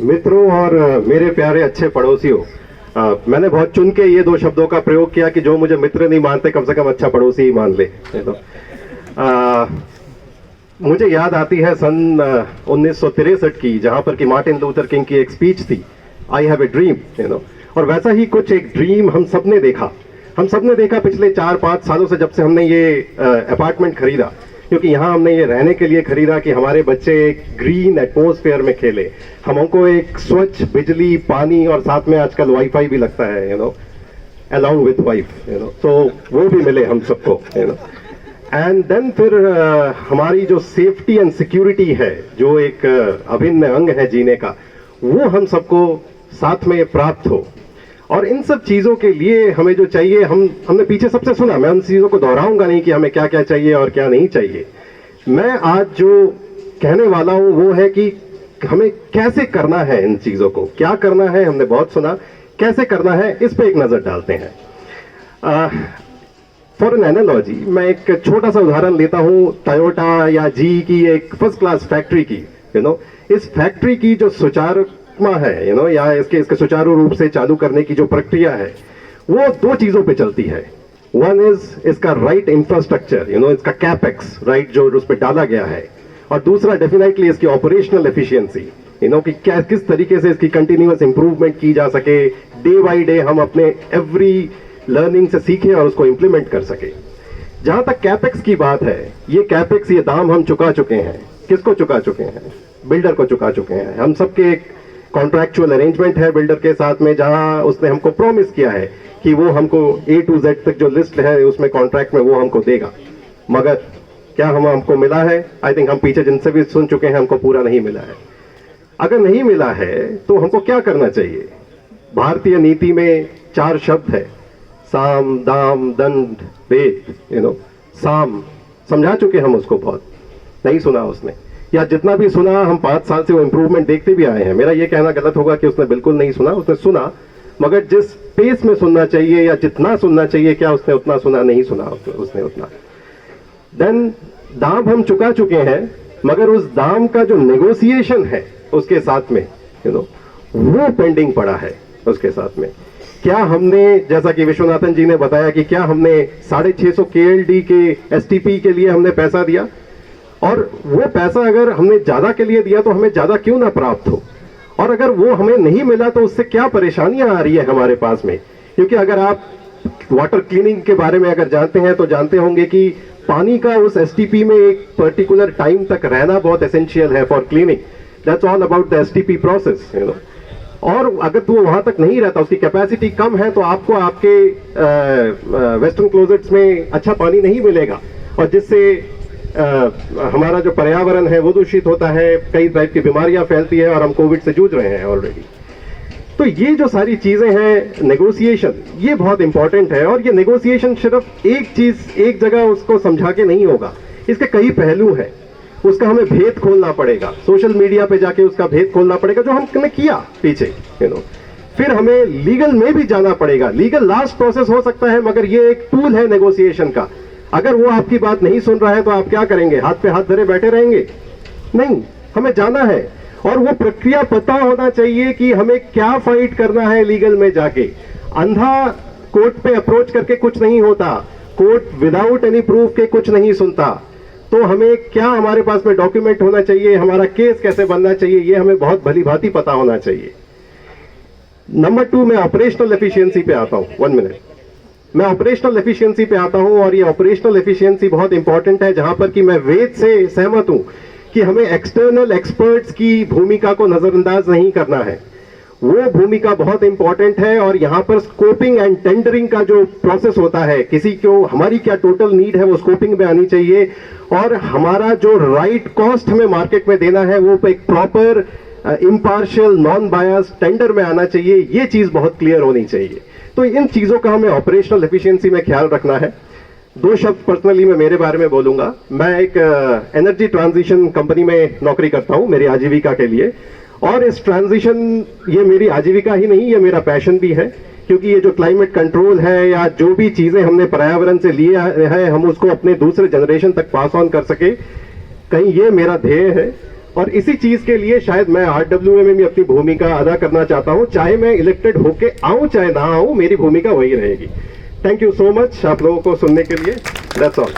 मित्रों और मेरे प्यारे अच्छे पड़ोसियों, मैंने बहुत चुन के ये दो शब्दों का प्रयोग किया कि जो मुझे मित्र नहीं मानते कम से कम अच्छा पड़ोसी ही मान ले। तो मुझे याद आती है सन 1963 की, जहां पर कि मार्टिन लूथर किंग की एक स्पीच थी, आई हैव ए ड्रीम, और वैसा ही कुछ एक ड्रीम हम सबने देखा पिछले 4-5 सालों से, जब से हमने ये अपार्टमेंट खरीदा, क्योंकि यहाँ हमने ये रहने के लिए खरीदा कि हमारे बच्चे एक ग्रीन एटमॉस्फेयर में खेले, हमको एक स्वच्छ बिजली, पानी और साथ में आजकल वाईफाई भी लगता है, along with wife, तो वो भी मिले हम सबको, एंड देन फिर हमारी जो सेफ्टी एंड सिक्योरिटी है, जो एक अभिन्न अंग है जीने का, वो हम सबको साथ में प्राप्त हो। और इन सब चीजों के लिए हमें जो चाहिए, हमने पीछे सबसे सुना, मैं उन चीजों को दोहराऊंगा नहीं कि हमें क्या क्या चाहिए और क्या नहीं चाहिए। मैं आज जो कहने वाला हूं वो है कि हमें कैसे करना है इन चीजों को, क्या करना है हमने बहुत सुना, कैसे करना है इस पे एक नजर डालते हैं। फॉर एन एनालॉजी मैं एक छोटा सा उदाहरण लेता हूं, टोयोटा या जी की एक फर्स्ट क्लास फैक्ट्री की। इस फैक्ट्री की जो सुचारू है, या इसके सुचारू रूप से चालू करने की जो प्रक्रिया है, वो दो चीजों पे चलती है। वन इज इसका राइट इंफ्रास्ट्रक्चर, इसका कैपेक्स राइट जो उस पर डाला गया है, और दूसरा डेफिनेटली इसकी ऑपरेशनल एफिशिएंसी, कि क्या किस तरीके से इसकी कंटिन्यूअस इंप्रूवमेंट की जा सके, डे बाई डे हम अपने एवरी लर्निंग से सीखें और उसको इंप्लीमेंट कर सके। जहां तक कैपेक्स की बात है, ये कैपेक्स, ये दाम हम चुका चुके हैं। किसको चुका चुके हैं? बिल्डर को चुका चुके हैं। हम सबके एक कॉन्ट्रैक्चुअल अरेंजमेंट है बिल्डर के साथ में, जहां उसने हमको प्रॉमिस किया है कि वो हमको A to Z तक जो लिस्ट है उसमें कॉन्ट्रैक्ट में वो हमको देगा। मगर क्या हमको मिला है? आई थिंक हम पीछे जिनसे भी सुन चुके हैं, हमको पूरा नहीं मिला है। अगर नहीं मिला है तो हमको क्या करना चाहिए? भारतीय नीति में 4 शब्द है, साम, दाम, दंड, भेद। साम समझा चुके हम उसको, बहुत नहीं सुना उसने, या जितना भी सुना हम 5 साल से वो इंप्रूवमेंट देखते भी आए हैं। मेरा ये कहना गलत होगा कि उसने बिल्कुल नहीं सुना, उसने सुना, मगर जिस पेस में सुनना चाहिए या जितना सुनना चाहिए, क्या उसने उतना सुना? नहीं सुना उसने उतना। देन दाम हम चुका चुके हैं, मगर उस दाम का जो नेगोशिएशन है उसके साथ में, वो पेंडिंग पड़ा है उसके साथ में। क्या हमने, जैसा कि विश्वनाथन जी ने बताया, कि क्या हमने 650 KLD के STP के लिए हमने पैसा दिया, और वो पैसा अगर हमने ज्यादा के लिए दिया तो हमें ज्यादा क्यों ना प्राप्त हो, और अगर वो हमें नहीं मिला तो उससे क्या परेशानियां आ रही है हमारे पास में। क्योंकि अगर आप वाटर क्लीनिंग के बारे में अगर जानते हैं तो जानते होंगे कि पानी का उस STP में एक पर्टिकुलर टाइम तक रहना बहुत एसेंशियल है for cleaning. That's all about the STP process, और अगर वो वहां तक नहीं रहता, उसकी कैपेसिटी कम है, तो आपको आपके वेस्टर्न क्लोजेट्स में अच्छा पानी नहीं मिलेगा, और जिससे हमारा जो पर्यावरण है वो दूषित होता है, कई टाइप की बीमारियां फैलती है, और हम कोविड से जूझ रहे हैं ऑलरेडी। तो ये जो सारी चीजें हैं, नेगोशिएशन, ये बहुत इंपॉर्टेंट है। और ये नेगोशिएशन सिर्फ एक चीज एक जगह उसको समझा के नहीं होगा, इसके कई पहलू हैं, उसका हमें भेद खोलना पड़ेगा, सोशल मीडिया पे जाके उसका भेद खोलना पड़ेगा, जो हमने किया पीछे, फिर हमें लीगल में भी जाना पड़ेगा। लीगल लास्ट प्रोसेस हो सकता है, मगर ये एक टूल है नेगोशिएशन का। अगर वो आपकी बात नहीं सुन रहा है तो आप क्या करेंगे? हाथ पे हाथ धरे बैठे रहेंगे? नहीं, हमें जाना है, और वो प्रक्रिया पता होना चाहिए कि हमें क्या फाइट करना है लीगल में जाके। अंधा कोर्ट पे अप्रोच करके कुछ नहीं होता, कोर्ट विदाउट एनी प्रूफ के कुछ नहीं सुनता। तो हमें क्या, हमारे पास में डॉक्यूमेंट होना चाहिए, हमारा केस कैसे बनना चाहिए, ये हमें बहुत भली भांति पता होना चाहिए। नंबर 2, मैं ऑपरेशनल एफिशिएंसी पे आता हूं। 1 मिनट, मैं ऑपरेशनल एफिशिएंसी पे आता हूं, और ये ऑपरेशनल एफिशिएंसी बहुत इंपॉर्टेंट है, जहां पर कि मैं वेद से सहमत हूं कि हमें एक्सटर्नल एक्सपर्ट्स की भूमिका को नजरअंदाज नहीं करना है। वो भूमिका बहुत इंपॉर्टेंट है, और यहां पर स्कोपिंग एंड टेंडरिंग का जो प्रोसेस होता है, किसी को हमारी क्या टोटल नीड है वो स्कोपिंग में आनी चाहिए, और हमारा जो राइट कॉस्ट हमें मार्केट में देना है वो एक प्रॉपर इम्पार्शियल नॉन बायस टेंडर में आना चाहिए। ये चीज बहुत क्लियर होनी चाहिए। तो इन चीजों का हमें ऑपरेशनल एफिशिएंसी में ख्याल रखना है। 2 शब्द पर्सनली मैं मेरे बारे में बोलूंगा। मैं एक एनर्जी ट्रांजिशन कंपनी में नौकरी करता हूं मेरी आजीविका के लिए, और इस ट्रांजिशन, ये मेरी आजीविका ही नहीं, ये मेरा पैशन भी है, क्योंकि ये जो क्लाइमेट कंट्रोल है या जो भी चीजें हमने पर्यावरण से लिए है, हम उसको अपने दूसरे जनरेशन तक पास ऑन कर सके, कहीं ये मेरा ध्येय है। और इसी चीज के लिए शायद मैं RWA में भी अपनी भूमिका अदा करना चाहता हूं, चाहे मैं इलेक्टेड होके आऊं चाहे ना आऊं, मेरी भूमिका वही रहेगी। थैंक यू सो मच आप लोगों को सुनने के लिए। That's all.